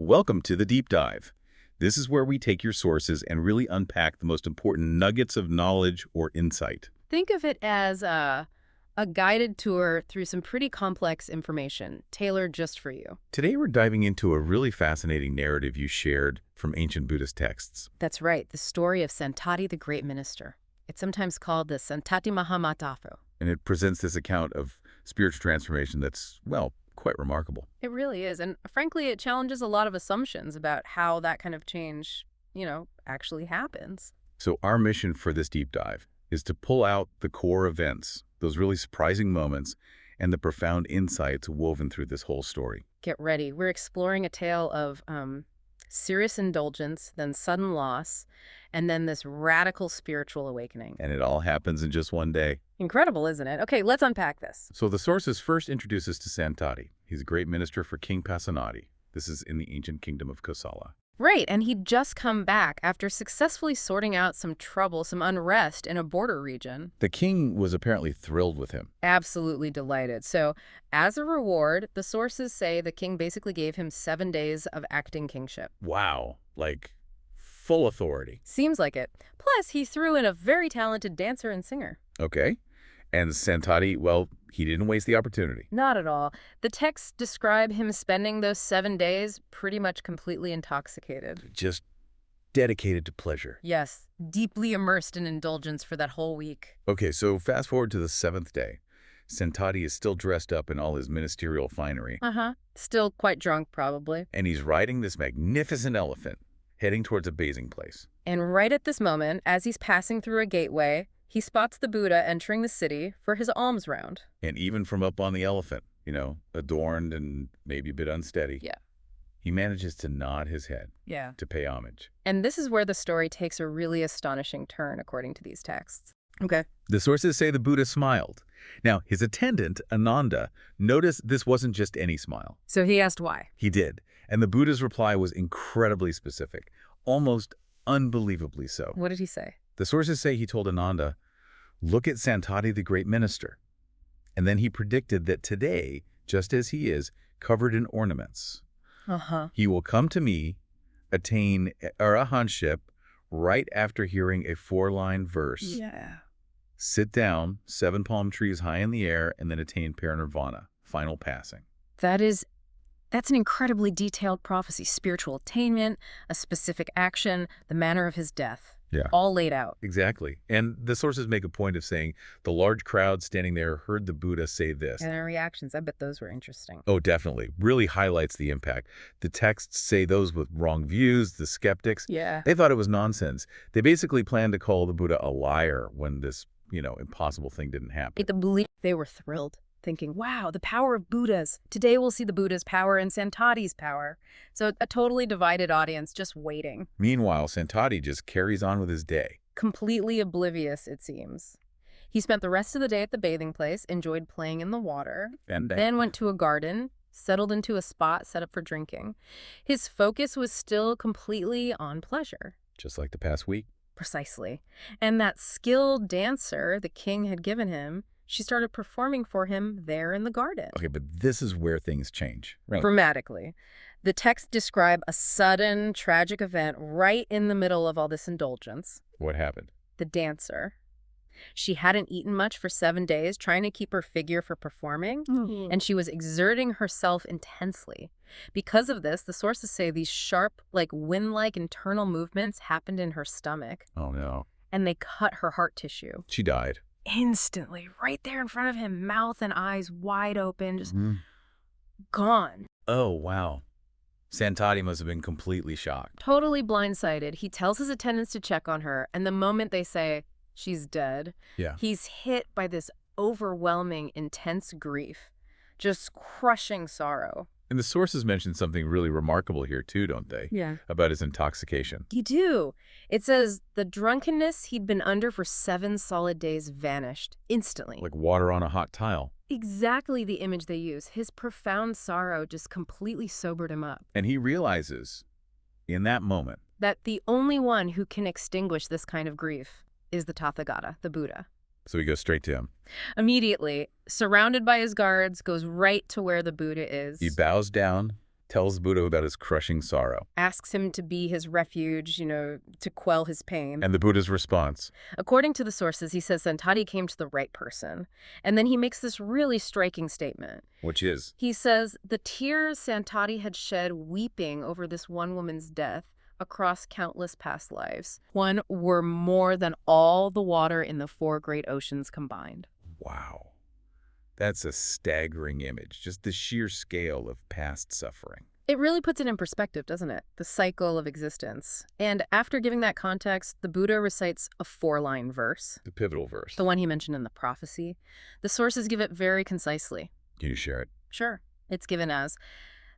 Welcome to the Deep Dive. This is where we take your sources and really unpack the most important nuggets of knowledge or insight. Think of it as a guided tour through some pretty complex information, tailored just for you. Today we're diving into a really fascinating narrative you shared from ancient Buddhist texts. That's right, the story of Santati the Great Minister. It's sometimes called the Santatimahāmattavatthu. And it presents this account of spiritual transformation that's, well, quite remarkable. It really is, and frankly, it challenges a lot of assumptions about how that kind of change, actually happens. So our mission for this deep dive is to pull out the core events, those really surprising moments, and the profound insights woven through this whole story. Get ready. We're exploring a tale of serious indulgence, then sudden loss, and then this radical spiritual awakening. And it all happens in just one day. Incredible, isn't it? Okay, let's unpack this. So the sources first introduce us to Santati. He's a great minister for King Pasenadi. This is in the ancient kingdom of Kosala. Right, and he'd just come back after successfully sorting out some trouble, some unrest in a border region. The king was apparently thrilled with him. Absolutely delighted. So, as a reward, the sources say the king basically gave him 7 days of acting kingship. Wow, like full authority. Seems like it. Plus, he threw in a very talented dancer and singer. Okay. And Santati, well, he didn't waste the opportunity. Not at all. The texts describe him spending those 7 days pretty much completely intoxicated. Just dedicated to pleasure. Yes, deeply immersed in indulgence for that whole week. Okay, so fast forward to the 7th day. Santati is still dressed up in all his ministerial finery. Still quite drunk, probably. And he's riding this magnificent elephant, heading towards a bathing place. And right at this moment, as he's passing through a gateway, he spots the Buddha entering the city for his alms round. And even from up on the elephant, adorned and maybe a bit unsteady. Yeah. He manages to nod his head. Yeah. To pay homage. And this is where the story takes a really astonishing turn, according to these texts. Okay. The sources say the Buddha smiled. Now, his attendant, Ananda, noticed this wasn't just any smile. So he asked why. He did. And the Buddha's reply was incredibly specific, almost unbelievably so. What did he say? The sources say he told Ananda, "Look at Santati the Great Minister." And then he predicted that today, just as he is, covered in ornaments, he will come to me, attain arahantship right after hearing a 4-line verse. Yeah. Sit down, 7 palm trees high in the air, and then attain parinirvāna, final passing. That's an incredibly detailed prophecy. Spiritual attainment, a specific action, the manner of his death. Yeah. All laid out. Exactly. And the sources make a point of saying the large crowd standing there heard the Buddha say this. And their reactions, I bet those were interesting. Oh, definitely. Really highlights the impact. The texts say those with wrong views, the skeptics, they thought it was nonsense. They basically planned to call the Buddha a liar when this, impossible thing didn't happen. They were thrilled, thinking, wow, the power of Buddhas. Today we'll see the Buddha's power and Santati's power. So a totally divided audience just waiting. Meanwhile, Santati just carries on with his day. Completely oblivious, it seems. He spent the rest of the day at the bathing place, enjoyed playing in the water, then went to a garden, settled into a spot set up for drinking. His focus was still completely on pleasure. Just like the past week. Precisely. And that skilled dancer the king had given him, she started performing for him there in the garden. Okay, but this is where things change. Really. Dramatically. The texts describe a sudden, tragic event right in the middle of all this indulgence. What happened? The dancer. She hadn't eaten much for 7 days, trying to keep her figure for performing, and she was exerting herself intensely. Because of this, the sources say these sharp, wind-like internal movements happened in her stomach. Oh, no. And they cut her heart tissue. She died. Instantly, right there in front of him, mouth and eyes wide open, just gone. Oh, wow. Santati must have been completely shocked. Totally blindsided. He tells his attendants to check on her, and the moment they say she's dead, he's hit by this overwhelming, intense grief, just crushing sorrow. And the sources mention something really remarkable here too, don't they? Yeah. About his intoxication. You do. It says the drunkenness he'd been under for 7 solid days vanished instantly. Like water on a hot tile. Exactly the image they use. His profound sorrow just completely sobered him up. And he realizes, in that moment, that the only one who can extinguish this kind of grief is the Tathagata, the Buddha. So he goes straight to him. Immediately, surrounded by his guards, goes right to where the Buddha is. He bows down, Tells Buddha about his crushing sorrow. Asks him to be his refuge, to quell his pain. And the Buddha's response? According to the sources, he says Santati came to the right person. And then he makes this really striking statement. Which is? He says, the tears Santati had shed weeping over this one woman's death across countless past lives, were more than all the water in the 4 great oceans combined. Wow. That's a staggering image, just the sheer scale of past suffering. It really puts it in perspective, doesn't it? The cycle of existence. And after giving that context, the Buddha recites a 4-line verse. The pivotal verse. The one he mentioned in the prophecy. The sources give it very concisely. Can you share it? Sure. It's given as,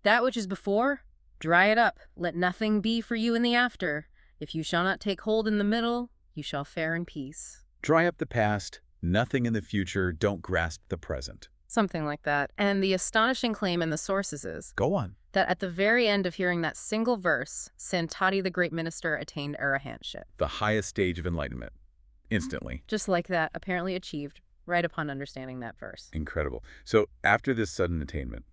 that which is before, dry it up. Let nothing be for you in the after. If you shall not take hold in the middle, you shall fare in peace. Dry up the past. Nothing in the future, don't grasp the present. Something like that. And the astonishing claim in the sources is... Go on. That at the very end of hearing that single verse, Santati the great minister attained arahantship. The highest stage of enlightenment. Instantly. Just like that, apparently achieved right upon understanding that verse. Incredible. So after this sudden attainment,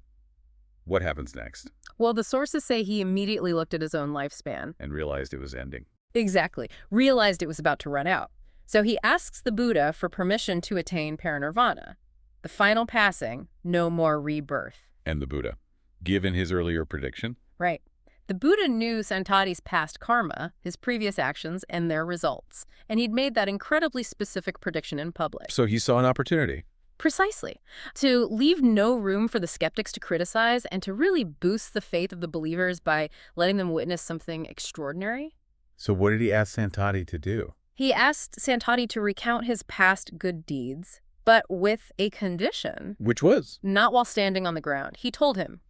what happens next? Well, the sources say he immediately looked at his own lifespan. And realized it was ending. Exactly. Realized it was about to run out. So he asks the Buddha for permission to attain parinirvāna, the final passing, no more rebirth. And the Buddha, given his earlier prediction? Right. The Buddha knew Santati's past karma, his previous actions, and their results. And he'd made that incredibly specific prediction in public. So he saw an opportunity. Precisely. To leave no room for the skeptics to criticize and to really boost the faith of the believers by letting them witness something extraordinary. So what did he ask Santati to do? He asked Santati to recount his past good deeds, but with a condition. Which was? Not while standing on the ground. He told him,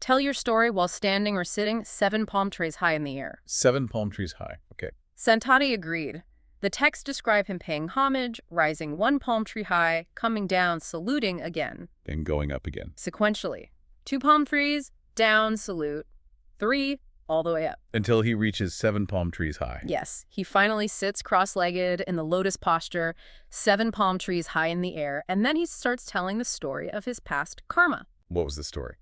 tell your story while standing or sitting 7 palm trees high in the air. 7 palm trees high. Okay. Santati agreed. The texts describe him paying homage, rising 1 palm tree high, coming down, saluting again. Then going up again. Sequentially. 2 palm trees, down, salute. 3, all the way up. Until he reaches 7 palm trees high. Yes. He finally sits cross-legged in the lotus posture, 7 palm trees high in the air, and then he starts telling the story of his past karma. What was the story?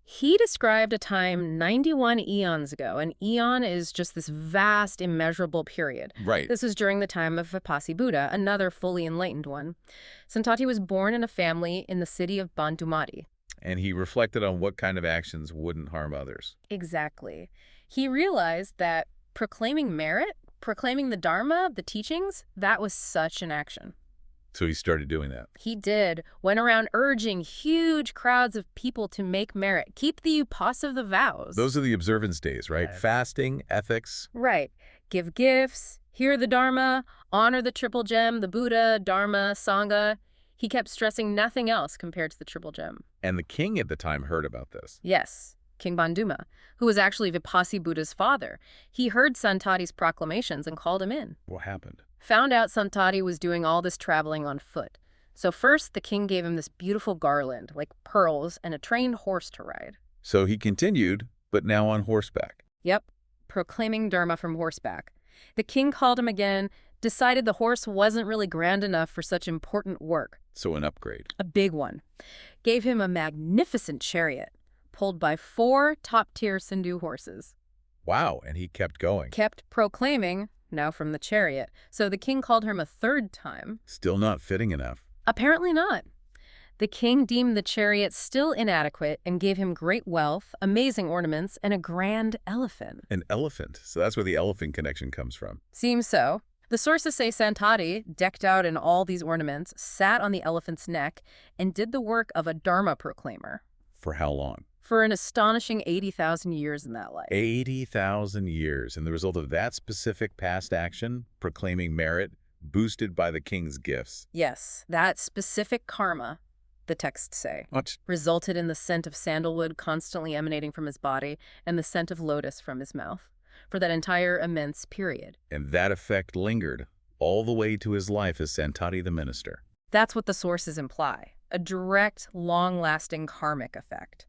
He described a time 91 eons ago. An eon is just this vast, immeasurable period. Right. This was during the time of Vipassi Buddha, another fully enlightened one. Santati was born in a family in the city of Bandumati. And he reflected on what kind of actions wouldn't harm others. Exactly. He realized that proclaiming merit, proclaiming the Dharma, the teachings, that was such an action. So he started doing that. He did. Went around urging huge crowds of people to make merit. Keep the upasa, the vows. Those are the observance days, right? Right. Fasting, ethics. Right. Give gifts, hear the Dharma, honor the triple gem, the Buddha, Dharma, Sangha. He kept stressing nothing else compared to the triple gem. And the king at the time heard about this. Yes. King Banduma, who was actually Vipassi Buddha's father. He heard Santati's proclamations and called him in. What happened? Found out Santati was doing all this traveling on foot. So first, the king gave him this beautiful garland, like pearls, and a trained horse to ride. So he continued, but now on horseback. Yep, proclaiming Dharma from horseback. The king called him again, decided the horse wasn't really grand enough for such important work. So an upgrade. A big one. Gave him a magnificent chariot, pulled by 4 top-tier Sindhu horses. Wow, and he kept going. Kept proclaiming, now from the chariot. So the king called him a 3rd time. Still not fitting enough. Apparently not. The king deemed the chariot still inadequate and gave him great wealth, amazing ornaments, and a grand elephant. An elephant. So that's where the elephant connection comes from. Seems so. The sources say Santati, decked out in all these ornaments, sat on the elephant's neck and did the work of a Dharma proclaimer. For how long? For an astonishing 80,000 years in that life. 80,000 years. And the result of that specific past action, proclaiming merit, boosted by the king's gifts. Yes, that specific karma, the texts say, What? resulted in the scent of sandalwood constantly emanating from his body and the scent of lotus from his mouth for that entire immense period. And that effect lingered all the way to his life as Santati the minister. That's what the sources imply. A direct, long-lasting karmic effect.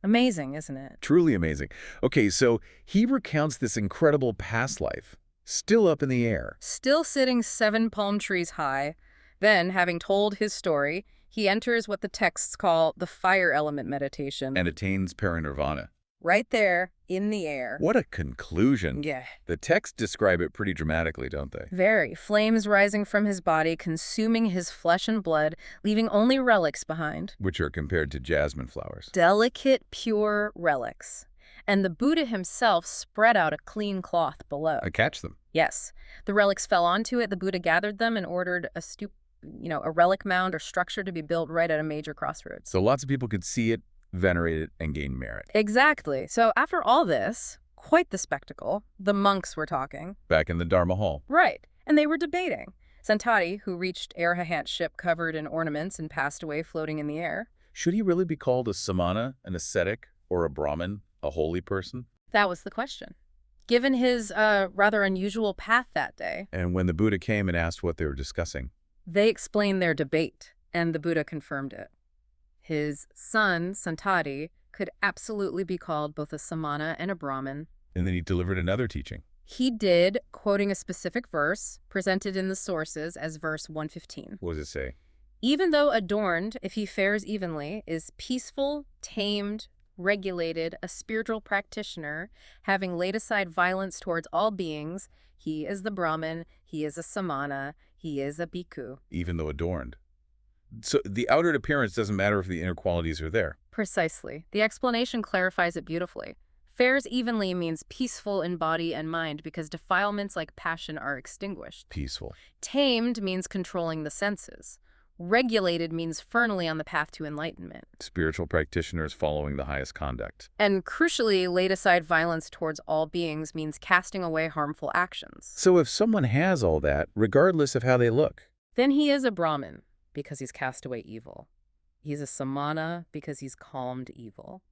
Amazing, isn't it? Truly amazing. Okay, so he recounts this incredible past life, still up in the air. Still sitting 7 palm trees high. Then, having told his story, he enters what the texts call the fire element meditation. And attains parinirvāna. right there in the air. What a conclusion. Yeah. The texts describe it pretty dramatically, don't they? Very. Flames rising from his body, consuming his flesh and blood, leaving only relics behind. Which are compared to jasmine flowers. Delicate, pure relics. And the Buddha himself spread out a clean cloth below. I catch them. Yes. The relics fell onto it. The Buddha gathered them and ordered a relic mound or structure to be built right at a major crossroads. So lots of people could see it, venerate it, and gain merit. Exactly. So after all this, quite the spectacle, the monks were talking. Back in the Dharma Hall. Right. And they were debating. Santati, who reached Arahant's ship covered in ornaments and passed away floating in the air. Should he really be called a samana, an ascetic, or a Brahmin, a holy person? That was the question. Given his rather unusual path that day. And when the Buddha came and asked what they were discussing, they explained their debate, and the Buddha confirmed it. His son, Santati, could absolutely be called both a samana and a Brahmin. And then he delivered another teaching. He did, quoting a specific verse, presented in the sources as verse 115. What does it say? Even though adorned, if he fares evenly, is peaceful, tamed, regulated, a spiritual practitioner, having laid aside violence towards all beings, he is the Brahmin, he is a samana, he is a bhikkhu. Even though adorned. So the outer appearance doesn't matter if the inner qualities are there. Precisely. The explanation clarifies it beautifully. Fares evenly means peaceful in body and mind because defilements like passion are extinguished. Peaceful. Tamed means controlling the senses. Regulated means firmly on the path to enlightenment. Spiritual practitioners following the highest conduct. And crucially, laid aside violence towards all beings means casting away harmful actions. So if someone has all that, regardless of how they look, then he is a Brahmin because he's cast away evil. He's a samana because he's calmed evil.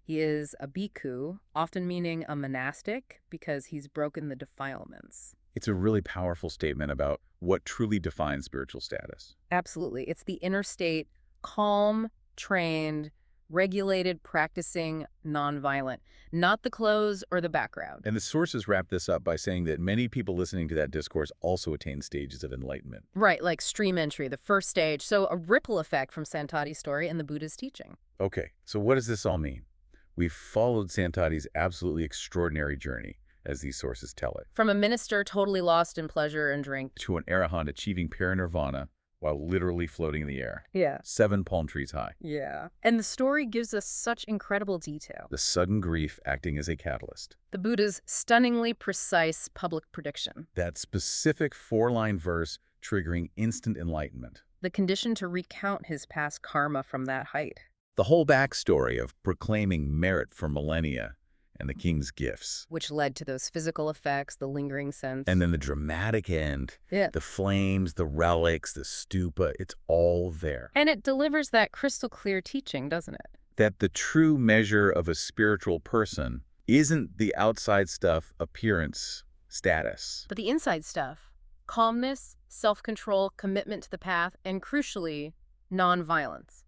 He is a bhikkhu, often meaning a monastic, because he's broken the defilements. It's a really powerful statement about what truly defines spiritual status. Absolutely. It's the inner state, calm, trained, regulated, practicing, nonviolent, not the clothes or the background. And the sources wrap this up by saying that many people listening to that discourse also attain stages of enlightenment. Right, like stream entry, the first stage. So a ripple effect from Santati's story and the Buddha's teaching. Okay, so what does this all mean? We've followed Santati's absolutely extraordinary journey, as these sources tell it. From a minister totally lost in pleasure and drink. To an arahant achieving parinirvana while literally floating in the air. Yeah. 7 palm trees high. Yeah. And the story gives us such incredible detail. The sudden grief acting as a catalyst. The Buddha's stunningly precise public prediction. That specific 4-line verse triggering instant enlightenment. The condition to recount his past karma from that height. The whole backstory of proclaiming merit for millennia and the king's gifts. Which led to those physical effects, the lingering sense. And then the dramatic end. Yeah. The flames, the relics, the stupa, it's all there. And it delivers that crystal clear teaching, doesn't it? That the true measure of a spiritual person isn't the outside stuff, appearance, status. But the inside stuff. Calmness, self-control, commitment to the path, and crucially, non-violence.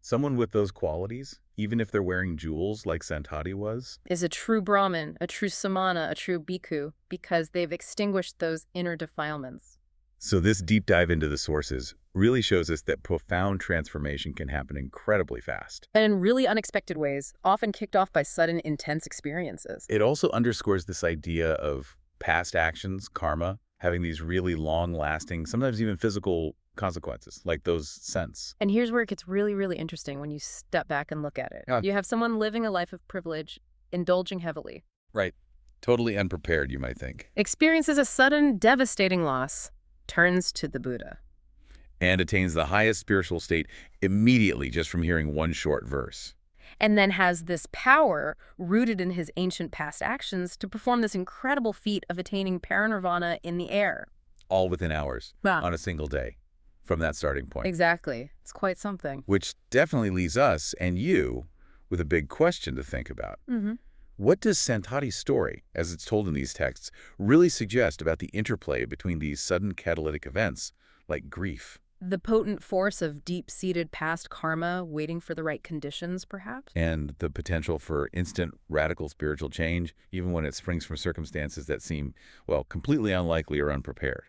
Someone with those qualities, even if they're wearing jewels like Santati was, is a true Brahmin, a true samana, a true bhikkhu, because they've extinguished those inner defilements. So this deep dive into the sources really shows us that profound transformation can happen incredibly fast. And in really unexpected ways, often kicked off by sudden, intense experiences. It also underscores this idea of past actions, karma, having these really long-lasting, sometimes even physical consequences, like those scents. And here's where it gets really, really interesting when you step back and look at it. Yeah. You have someone living a life of privilege, indulging heavily. Right. Totally unprepared, you might think. Experiences a sudden, devastating loss, turns to the Buddha. And attains the highest spiritual state immediately just from hearing one short verse. And then has this power rooted in his ancient past actions to perform this incredible feat of attaining parinirvana in the air. All within hours, Wow. on a single day, from that starting point. Exactly. It's quite something. Which definitely leaves us and you with a big question to think about. Mm-hmm. What does Santati's story, as it's told in these texts, really suggest about the interplay between these sudden catalytic events, like grief? The potent force of deep-seated past karma waiting for the right conditions, perhaps? And the potential for instant, radical spiritual change, even when it springs from circumstances that seem, well, completely unlikely or unprepared.